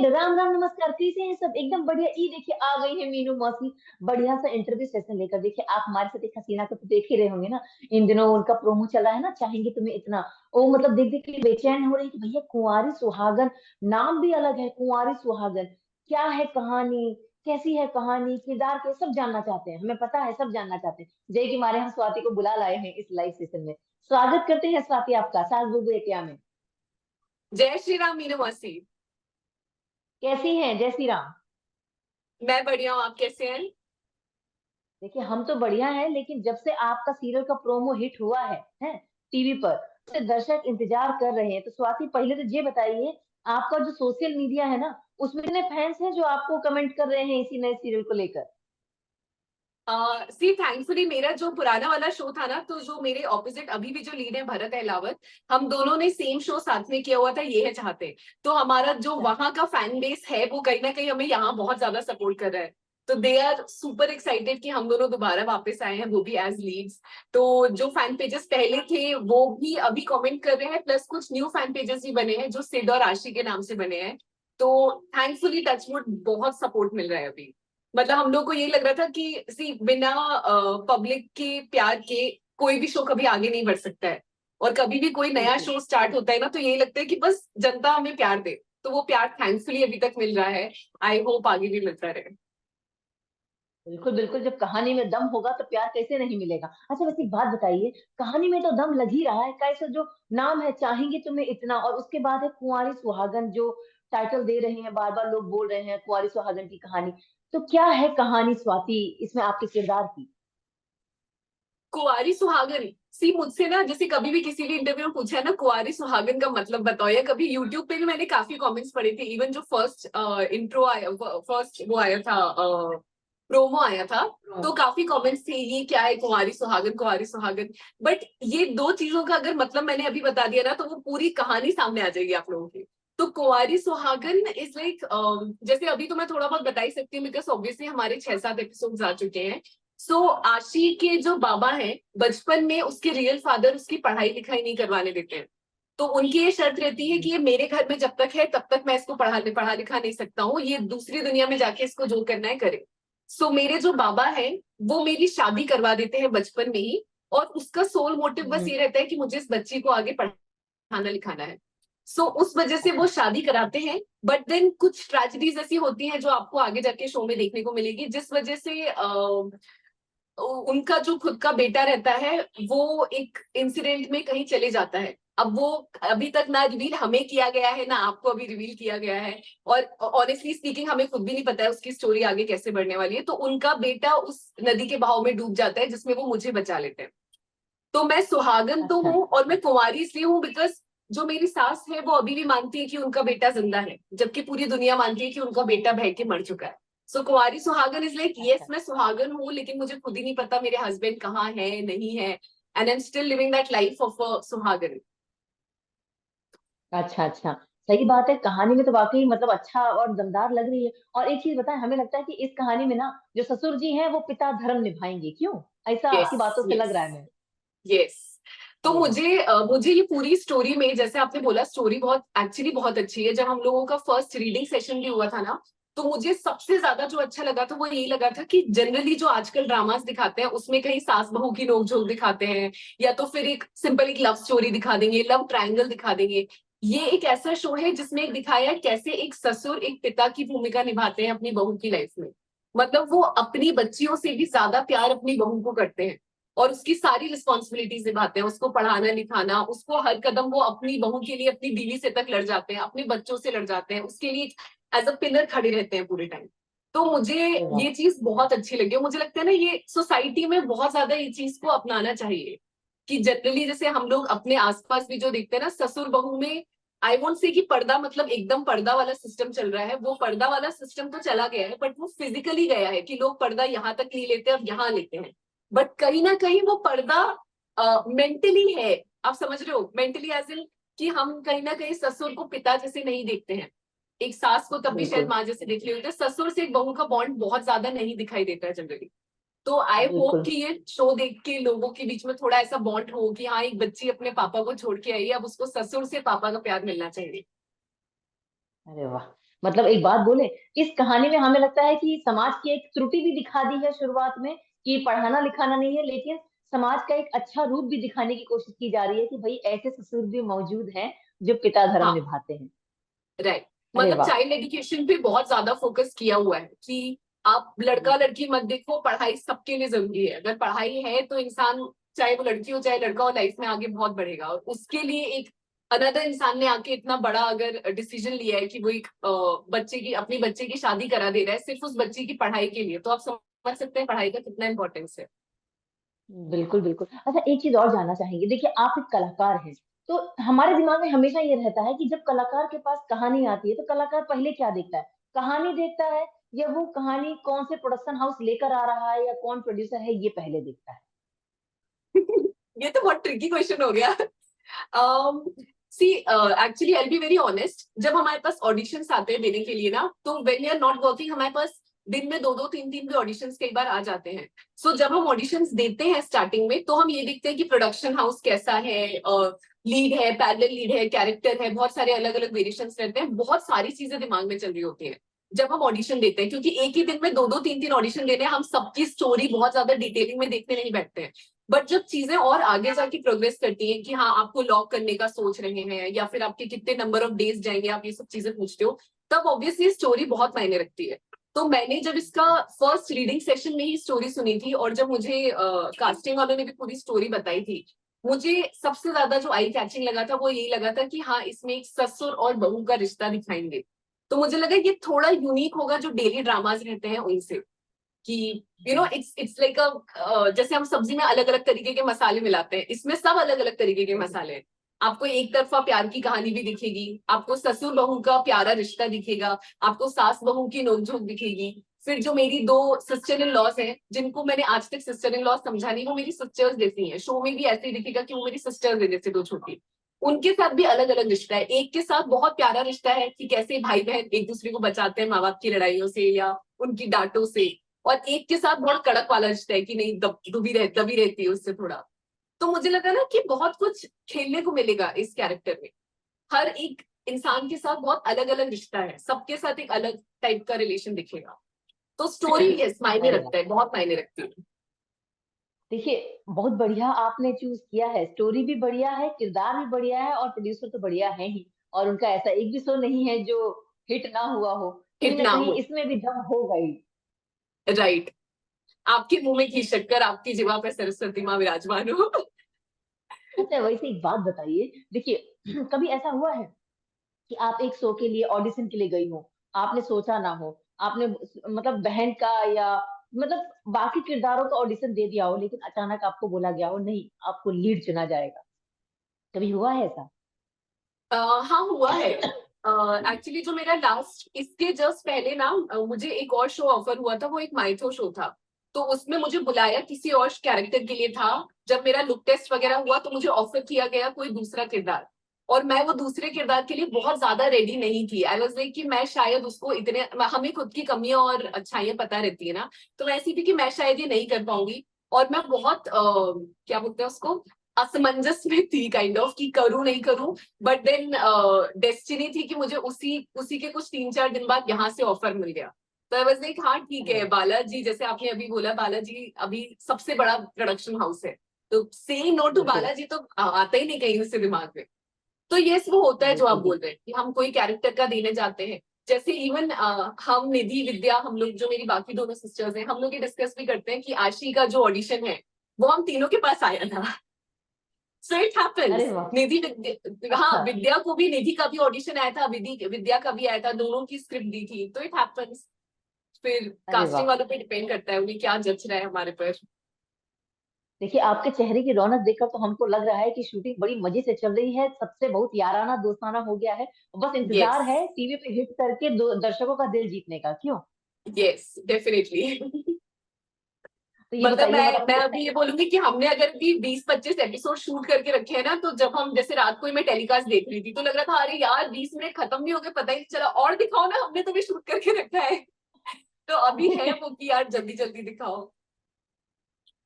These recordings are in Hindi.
राम राम, नमस्कार। कैसे हैं सब? एकदम बढ़िया। ई देखिए आ गई है मीनू मौसी। बढ़िया सा इंटरव्यू सेशन लेकर। देखिए आप हमारे साथ एक हसीना को तो देख ही रहे होंगे ना। इन दिनों उनका प्रोमो चला है ना, चाहेंगे तुम्हें इतना। वो मतलब देख देख के बेचैन हो रही है कि भैया कुंवारी सुहागन, नाम भी अलग है कुंवारी सुहागन। क्या है कहानी, कैसी है कहानी, किरदार के सब जानना चाहते हैं। हमें पता है, सब जानना चाहते हैं। जय की मारे हम स्वाति को बुला लाए हैं इस लाइव सेशन में। स्वागत करते हैं स्वाति आपका सास बहू बेटिया में। जय श्री राम मीनू मौसी। कैसी हैं? जय श्री राम। मैं बढ़िया हूँ, आप कैसे हैं? देखिए हम तो बढ़िया हैं, लेकिन जब से आपका सीरियल का प्रोमो हिट हुआ है टीवी पर, तो दर्शक इंतजार कर रहे हैं। तो स्वाति पहले तो ये बताइए, आपका जो सोशल मीडिया है ना, उसमें इतने फैंस हैं जो आपको कमेंट कर रहे हैं इसी नए सीरियल को लेकर। सी थैंकफुली मेरा जो पुराना वाला शो था ना, तो जो मेरे ऑपोजिट अभी भी जो लीड है भरत अहलावत, हम दोनों ने सेम शो साथ में किया हुआ था, ये है चाहते। तो हमारा जो अच्छा। वहां का फैन बेस है वो कहीं ना कहीं हमें यहाँ बहुत ज्यादा सपोर्ट कर रहा है। तो दे आर सुपर एक्साइटेड कि हम दोनों दोबारा वापस आए हैं, वो भी एज लीड्स। तो जो फैन पेजेस पहले थे वो भी अभी कमेंट कर रहे हैं, प्लस कुछ न्यू फैन पेजेस भी बने हैं जो सिड और आशी के नाम से बने हैं। तो थैंकफुली टचवुड बहुत सपोर्ट मिल रहा है अभी। मतलब हम लोग को ये लग रहा था कि सी बिना पब्लिक के प्यार के कोई भी शो कभी आगे नहीं बढ़ सकता है। और कभी भी कोई नया बिल्कुल शो स्टार्ट होता है ना, तो यही लगता है कि बस जनता हमें प्यार दे। तो वो प्यार थैंकफुली अभी तक मिल रहा है। आई होप आगे भी मिलता रहे। बिल्कुल बिल्कुल। जब कहानी में दम होगा तो प्यार कैसे नहीं मिलेगा। अच्छा वैसे एक बात बताइए, कहानी में तो दम लग ही रहा है। कैसे जो नाम है चाहेंगे तुम्हें इतना, और उसके बाद है कुंवारी सुहागन, जो टाइटल दे रहे हैं, बार बार लोग बोल रहे हैं कुंवारी सुहागन की कहानी। तो क्या है कहानी स्वाति इसमें आपके किरदार की? कुंवारी सुहागन। सी मुझसे ना जैसे कभी भी किसी भी इंटरव्यू में पूछा है ना कुंवारी सुहागन का मतलब बताओ, या कभी यूट्यूब पे भी मैंने काफी कमेंट्स पढ़े थे। इवन जो फर्स्ट इंट्रो आया, फर्स्ट वो आया था, प्रोमो आया था, तो काफी कमेंट्स थे ये क्या है कुंवारी सुहागन, कुंवारी सुहागन। बट ये दो चीजों का अगर मतलब मैंने अभी बता दिया ना, तो वो पूरी कहानी सामने आ जाएगी आप लोगों की। तो कुंवारी सुहागन इज लाइक, जैसे अभी तो मैं थोड़ा बहुत बता ही सकती हूँ बिकॉज ऑब्वियसली हमारे 6-7 एपिसोड आ चुके हैं। सो आशी के जो बाबा हैं, बचपन में उसके रियल फादर उसकी पढ़ाई लिखाई नहीं करवाने देते हैं। तो उनकी ये शर्त रहती है कि ये मेरे घर में जब तक है तब तक मैं इसको पढ़ा लिखा नहीं सकता हूँ, ये दूसरी दुनिया में जाके इसको जो करना है करे। सो मेरे जो बाबा हैं वो मेरी शादी करवा देते हैं बचपन में ही। और उसका सोल मोटिव बस हम्म। ये रहता है कि मुझे इस बच्ची को आगे पढ़ाना लिखाना है। सो उस वजह से वो अच्छा। शादी कराते हैं। बट देन कुछ ट्रेजेडीज ऐसी होती हैं जो आपको आगे जाके शो में देखने को मिलेगी, जिस वजह से उनका जो खुद का बेटा रहता है वो एक इंसिडेंट में कहीं चले जाता है। अब वो अभी तक ना रिवील हमें किया गया है, ना आपको अभी रिवील किया गया है। और ऑनेस्टली स्पीकिंग हमें खुद भी नहीं पता है उसकी स्टोरी आगे कैसे बढ़ने वाली है। तो उनका बेटा उस नदी के बहाव में डूब जाता है जिसमें वो मुझे बचा लेते हैं। तो मैं सुहागन तो अच्छा। हूँ, और मैं कुंवारी इसलिए हूँ बिकॉज जो मेरी सास है वो अभी भी मानती है कि उनका बेटा जिंदा है, जबकि पूरी दुनिया मानती है कि उनका बेटा बह के मर चुका है। सो कुंवारी सुहागन इज लाइक, यस अच्छा। मैं सुहागन हूँ लेकिन मुझे खुद ही नहीं पता मेरे हस्बैंड कहाँ है नहीं है। And I am still living that life of a सुहागन। अच्छा। अच्छा। सही बात है। कहानी में तो वाकई मतलब अच्छा और दमदार लग रही है। और एक चीज बताएं, हमें लगता है कि इस कहानी में ना जो ससुर जी हैं वो पिता धर्म निभाएंगे, क्यों? ऐसा यस आपकी बातों से लग यस रहा है। मैं यस। तो अरे वाह। मुझे ये पूरी स्टोरी में, जैसे आपने बोला स्टोरी बहुत एक्चुअली बहुत अच्छी है। जब हम लोगों का फर्स्ट रीडिंग सेशन भी हुआ था ना, तो मुझे सबसे ज्यादा जो अच्छा लगा था वो यही लगा था कि जनरली जो आजकल ड्रामास दिखाते हैं उसमें कहीं सास बहू की नोकझोंक दिखाते हैं, या तो फिर एक सिंपल एक लव स्टोरी दिखा देंगे, लव ट्रायंगल दिखा देंगे। ये एक ऐसा शो है जिसमें एक दिखाया है कैसे एक ससुर एक पिता की भूमिका निभाते हैं अपनी बहू की लाइफ में। मतलब वो अपनी बच्चियों से भी ज्यादा प्यार अपनी बहू को करते हैं, और उसकी सारी रिस्पॉन्सिबिलिटीज निभाते हैं, उसको पढ़ाना लिखाना, उसको हर कदम वो अपनी बहू के लिए अपनी बीवी से तक लड़ जाते हैं, अपने बच्चों से लड़ जाते हैं, उसके लिए एज अ पिलर खड़े रहते हैं पूरे टाइम। तो मुझे अरे वाह। ये चीज बहुत अच्छी लगी, और मुझे लगता है ना ये सोसाइटी में बहुत ज्यादा ये चीज को अपनाना चाहिए। कि जनरली जैसे हम लोग अपने आसपास भी जो देखते हैं ना, ससुर बहू में आई वोंट से कि पर्दा मतलब एकदम पर्दा वाला सिस्टम चल रहा है, वो पर्दा वाला सिस्टम तो चला गया है बट वो फिजिकली गया है कि लोग पर्दा यहाँ तक नहीं लेते, अब यहाँ लेते हैं। बट कहीं ना कहीं वो पर्दा मेंटली है। आप समझ रहे हो, मेंटली एज इन कि हम कहीं ना कहीं ससुर को पिता जैसे नहीं देखते हैं। एक सास को तब भी शायद बिल्कुल माँ जैसे देख रही होती है, ससुर से एक बहू का बॉन्ड बहुत ज्यादा नहीं दिखाई देता है जनरली। तो आई होप बिल्कुल। कि ये शो देख के लोगों के बीच में थोड़ा ऐसा बॉन्ड हो कि हाँ एक बच्ची अपने पापा को छोड़ के आई है, अब उसको ससुर से पापा का प्यार मिलना चाहिए। अरे वाह। मतलब एक बात बोले, इस कहानी में हमें लगता है कि समाज की एक त्रुटि भी दिखा दी है शुरुआत में, कि पढ़ाना लिखाना नहीं है, लेकिन समाज का एक अच्छा रूप भी दिखाने की कोशिश की जा रही है कि भाई ऐसे ससुर भी मौजूद हैं जो पिता धर्म हाँ, निभाते हैं। राइट। अरे मतलब वाह। चाइल्ड एजुकेशन पे बहुत ज्यादा फोकस किया हुआ है कि आप लड़का लड़की मत देखो, पढ़ाई सबके लिए जरूरी है। अगर पढ़ाई है तो इंसान, चाहे वो लड़की हो चाहे लड़का हो, लाइफ में आगे बहुत बढ़ेगा। और उसके लिए एक अनदर इंसान ने आके इतना बड़ा अगर डिसीजन लिया है कि वो एक बच्चे की, अपनी बच्चे की शादी करा दे रहा है सिर्फ उस बच्चे की पढ़ाई के लिए, तो आप समझ सकते हैं पढ़ाई का कितना इंपॉर्टेंस है। बिल्कुल बिल्कुल। अच्छा, एक चीज और जानना चाहेंगे, देखिए आप एक कलाकार हैं, तो हमारे दिमाग में हमेशा ये रहता है कि जब कलाकार के पास कहानी आती है तो कलाकार पहले क्या देखता है? कहानी देखता है, या वो कहानी कौन से प्रोडक्शन हाउस लेकर आ रहा है, या कौन प्रोड्यूसर है, ये पहले देखता है? ये तो बहुत ट्रिकी क्वेश्चन हो गया। See actually I be very honest, जब हमारे पास ऑडिशंस आते हैं देने के लिए ना, तो when we are not working हमारे पास दिन में दो दो तीन तीन भी ऑडिशंस कई बार आ जाते हैं। सो जब हम ऑडिशंस देते हैं स्टार्टिंग में, तो हम ये देखते हैं कि प्रोडक्शन हाउस कैसा है, लीड है, पैरेलल लीड है, कैरेक्टर है, बहुत सारे अलग अलग वेरिएशंस रहते हैं, बहुत सारी चीजें दिमाग में चल रही होती है जब हम ऑडिशन देते हैं। क्योंकि एक ही दिन में दो दो तीन तीन ऑडिशन देने हैं, हम सबकी स्टोरी बहुत ज्यादा डिटेलिंग में देखने नहीं बैठते हैं। बट जब चीजें और आगे जाके प्रोग्रेस करती हैं कि हाँ आपको लॉक करने का सोच रहे हैं, या फिर आपके कितने नंबर ऑफ डेज जाएंगे, आप ये सब चीजें पूछते हो, तब ऑब्वियसली स्टोरी बहुत मायने रखती है। तो मैंने जब इसका फर्स्ट रीडिंग सेशन में ही स्टोरी सुनी थी, और जब मुझे कास्टिंग वालों ने भी पूरी स्टोरी बताई थी, मुझे सबसे ज्यादा जो आई कैचिंग लगा था वो यही लगा था कि हाँ इसमें एक ससुर और बहू का रिश्ता दिखाएंगे। तो मुझे लगा ये थोड़ा यूनिक होगा जो डेली ड्रामाज रहते हैं उनसे, कि इट्स लाइक अ, जैसे हम सब्जी में अलग अलग तरीके के मसाले मिलाते हैं, इसमें सब अलग अलग तरीके के मसाले हैं। आपको एक तरफा प्यार की कहानी भी दिखेगी, आपको ससुर बहू का प्यारा रिश्ता दिखेगा, आपको सास बहू की नोकझोंक दिखेगी। फिर जो मेरी दो सिस्टर इन लॉज हैं, जिनको मैंने आज तक सिस्टर इन लॉज समझा नहीं, वो मेरी सिस्टर्स जैसी हैं, शो में भी ऐसे ही दिखेगा कि वो मेरी सिस्टर्स है जैसे दो छोटी। उनके साथ भी अलग अलग रिश्ता है। एक के साथ बहुत प्यारा रिश्ता है कि कैसे भाई बहन एक दूसरे को बचाते हैं माँ बाप की लड़ाइयों से या उनकी डांटों से, और एक के साथ बहुत कड़क वाला रिश्ता है कि नहीं, दबी रहती है उससे थोड़ा। तो मुझे लगा ना कि बहुत कुछ खेलने को मिलेगा इस कैरेक्टर में। हर एक इंसान के साथ बहुत अलग अलग रिश्ता है, सबके साथ एक अलग टाइप का रिलेशन दिखेगा। तो स्टोरी यस मायने अरे वाह। रखता है, बहुत मायने रखती है। देखिए बहुत बढ़िया आपने चूज किया है, स्टोरी भी बढ़िया है, किरदार भी बढ़िया है, और प्रोड्यूसर तो बढ़िया है ही। और उनका ऐसा एक भी शो नहीं है जो हिट ना हुआ हो, कहीं ना इतना कहीं हो, इसमें भी दम होगा ही। राइट। आपके मुंह में घी शक्कर, आपकी जिवा पे सरस्वती माँ विराजमान हो। अच्छा, वैसे एक बात बताइए, देखिए कभी ऐसा हुआ है कि आप एक शो के लिए ऑडिशन के लिए गई हो, आपने सोचा ना हो, आपने मतलब बहन का या मतलब बाकी किरदारों का ऑडिशन दे दिया हो, लेकिन अचानक आपको बोला गया हो नहीं, आपको लीड चुना जाएगा? कभी हुआ है ऐसा? हाँ हुआ है। एक्चुअली जो मेरा लास्ट इसके जस्ट पहले ना, मुझे एक और शो ऑफर हुआ था, वो एक माइथो शो था। तो उसमें मुझे बुलाया किसी और कैरेक्टर के लिए था। जब मेरा लुक टेस्ट वगैरह हुआ तो मुझे ऑफर किया गया कोई दूसरा किरदार, और मैं वो दूसरे किरदार के लिए बहुत ज्यादा रेडी नहीं थी। आई वाज लाइक कि मैं शायद उसको इतने, हमें खुद की कमियां और अच्छाइयां पता रहती है ना, तो मैं ऐसी थी कि मैं शायद ये नहीं कर पाऊंगी। और मैं बहुत क्या बोलते हैं उसको, असमंजस में थी काइंड ऑफ, कि करूं नहीं करूं। बट देन डेस्टिनी थी कि मुझे उसी उसी के कुछ 3-4 दिन बाद यहाँ से ऑफर मिल गया। तो आई वाज लाइक हाँ ठीक अरे है, वाह। बालाजी जैसे आपने अभी बोला, बालाजी अभी सबसे बड़ा प्रोडक्शन हाउस है, तो सेइंग नो टू बिल्कुल बालाजी तो आता ही नहीं कहीं से दिमाग में। तो यस वो होता है जो आप बिल्कुल बोल बिल्कुल। रहे हैं कि हम कोई कैरेक्टर का देने जाते हैं। जैसे इवन हम निधि विद्या, हम लोग जो मेरी बाकी दोनों सिस्टर्स हैं, हम लोग ये डिस्कस भी करते हैं कि आशी का जो ऑडिशन है वो हम तीनों के पास आया था। सो इट अरे हैपेंस। वाह। निधि विद्या, हाँ अच्छा। विद्या को भी, निधि का भी ऑडिशन आया था, विधि विद्या का भी आया था, दोनों की स्क्रिप्ट दी थी, तो इट हैपेंस। फिर अरे कास्टिंग वाह। वालों पे डिपेंड करता है उन्हें क्या जच रहा है हमारे पर। देखिए आपके चेहरे की रौनक देखकर तो हमको लग रहा है कि शूटिंग बड़ी मजे से चल रही है, सबसे बहुत याराना दोस्ताना हो गया है। बस यस, इंतजार है टीवी पे हिट करके दर्शकों का दिल जीतने का, क्यों? Yes definitely. तो ये मतलब बताइए, मैं मतलब अभी ये बोलूंगी कि हमने अगर भी 20-25 एपिसोड शूट करके रखे हैं ना, तो जब हम जैसे रात को ही मैं टेलीकास्ट देख रही थी तो लग रहा था अरे यार 20 मिनट खत्म नहीं हो गए, पता ही नहीं चला, और दिखाओ ना, हमने तो भी शूट करके रखा है। तो अभी है वो कि यार जल्दी जल्दी दिखाओ।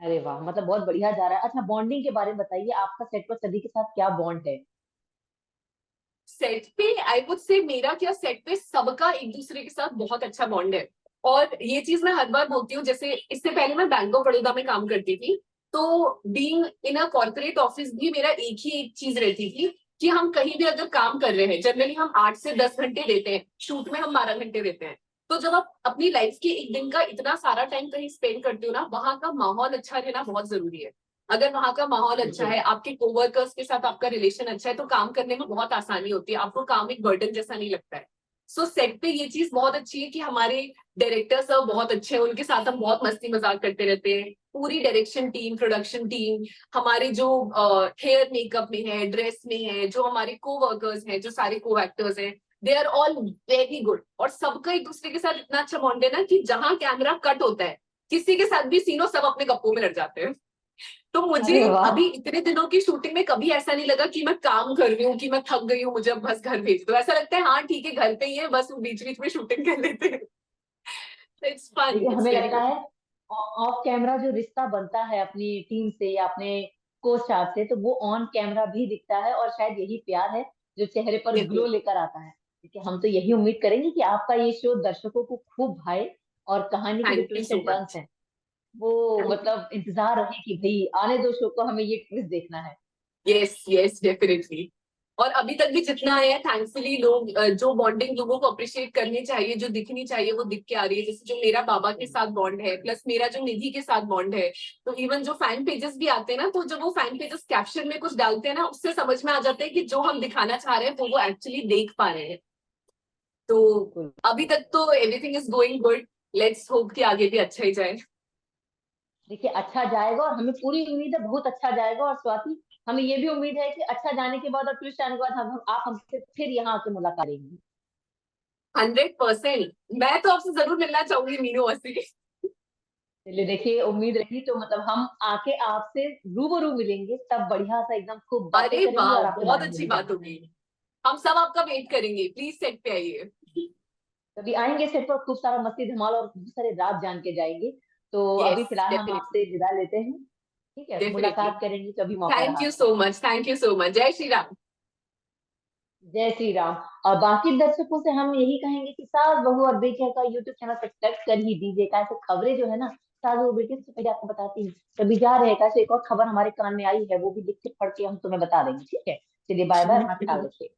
अरे वाह, मतलब बहुत बढ़िया जा रहा है। अच्छा, बॉन्डिंग के बारे में बताइए, आपका सेट पर सभी के साथ क्या बॉन्ड है? सेट पे आई वुड से मेरा क्या, सेट पे सबका एक दूसरे के साथ बहुत अच्छा बॉन्ड है। और ये चीज मैं हर बार बोलती हूँ, जैसे इससे पहले मैं बैंक ऑफ बड़ौदा में काम करती थी, तो being in a corporate office भी मेरा एक चीज रहती थी कि हम कहीं भी अगर काम कर रहे हैं, जनरली हम 8 से 10 घंटे देते हैं, शूट में हम 12 घंटे देते हैं। तो जब आप अपनी लाइफ के एक दिन का इतना सारा टाइम कहीं स्पेंड करते हो ना, वहां का माहौल अच्छा रहना बहुत जरूरी है। अगर वहां का माहौल अच्छा है, आपके कोवर्कर्स के साथ आपका रिलेशन अच्छा है, तो काम करने में बहुत आसानी होती है, आपको काम एक बर्डन जैसा नहीं लगता है। सो सेट पे ये चीज बहुत अच्छी है कि हमारे डायरेक्टर सब बहुत अच्छे हैं, उनके साथ हम बहुत मस्ती मजाक करते रहते हैं। पूरी डायरेक्शन टीम, प्रोडक्शन टीम, हमारे जो हेयर मेकअप में है, ड्रेस में है, जो हमारे को वर्कर्स हैं, जो सारे को एक्टर्स हैं, they are all very good. और सबका एक दूसरे के साथ इतना अच्छा बॉन्ड है ना कि जहां कैमरा कट होता है, किसी के साथ भी सीनो, सब अपने गप्पों में लड़ जाते हैं। तो मुझे अरे वाह। अभी इतने दिनों की शूटिंग में कभी ऐसा नहीं लगा कि मैं काम कर रही हूँ, कि मैं थक गई हूँ, मुझे अब बस घर भेज दो। ऐसा लगता है हाँ ठीक है, घर पे ही है, बस बीच बीच में शूटिंग कर लेते हैं। इट्स फन, देखिए इट्स हमें वेरी लगता गुड। है ऑफ कैमरा जो रिश्ता बनता है अपनी टीम से या अपने को स्टार से, तो वो ऑन कैमरा भी दिखता है, और शायद यही प्यार है जो चेहरे पर ग्लो बिल्कुल। लेकर आता है। देखिए हम तो यही उम्मीद करेंगे कि आपका ये शो दर्शकों को खूब भाए, और कहानी के जो thank you twist so and turns much. हैं वो मतलब इंतजार रहे कि भाई आने दो शो को, हमें ये ट्विस्ट देखना है। Yes yes, definitely. और अभी तक भी जितना है, थैंकफुली लोग जो बॉन्डिंग लोगों को अप्रिशिएट करनी चाहिए, जो दिखनी चाहिए, वो दिख के आ रही है। जैसे जो मेरा बाबा के साथ बॉन्ड है, प्लस मेरा जो निधि के साथ बॉन्ड है। तो इवन जो फैन पेजेस भी आते हैं ना, तो जब वो फैन पेजेस कैप्शन में कुछ डालते हैं ना, उससे समझ में आ जाता है कि जो हम दिखाना चाह रहे हैं वो एक्चुअली देख पा रहे हैं। तो बिल्कुल। अभी तक तो everything is going good. Let's hope कि आगे भी अच्छा ही जाए। देखिए अच्छा जाएगा, और हमें पूरी उम्मीद है बहुत अच्छा जाएगा। और स्वाति, हमें ये भी उम्मीद है कि अच्छा जाने के बाद और ट्विस्ट आने के बाद हम आप हमसे फिर यहाँ आके मुलाकात करेंगे। 100%। मैं तो आपसे जरूर मिलना चाहूंगी मीनू मौसी। चलिए देखिए, उम्मीद रही तो मतलब हम आके आपसे रूबरू मिलेंगे, तब बढ़िया सा एकदम खूब बातें अरे करेंगे वाह, और आपके बहुत बारे में अच्छी भी बात जानेंगे। होगी। हम सब आपका वेट करेंगे, प्लीज सेट पे आइए। कभी आएंगे सेट पर, खूब सारा मस्ती धमाल और खूब सारे राज जान के जाएंगे। तो अभी यस, फिलहाल हम डेफिनेटली। आपसे विदा लेते हैं। ठीक है, डेफिनेटली। मुलाकात करेंगे कभी मौका थैंक रहा यू तो। So much, thank you so much. जय श्री राम। जय श्री राम। और बाकी दर्शकों से हम यही कहेंगे कि सास बहू और बेटियां का यूट्यूब चैनल सब्सक्राइब कर ही दीजिए। कैसे खबरें जो है ना, सास बहू बेटियों से पहले आपको बताती हैं। कभी जा रहे हैं कैसे, एक और खबर हमारे कान में आई है, वो भी लिख के पढ़ के हम तुम्हें बता देंगे। ठीक है, चलिए बाय बाय, अपना ख्याल रखिए।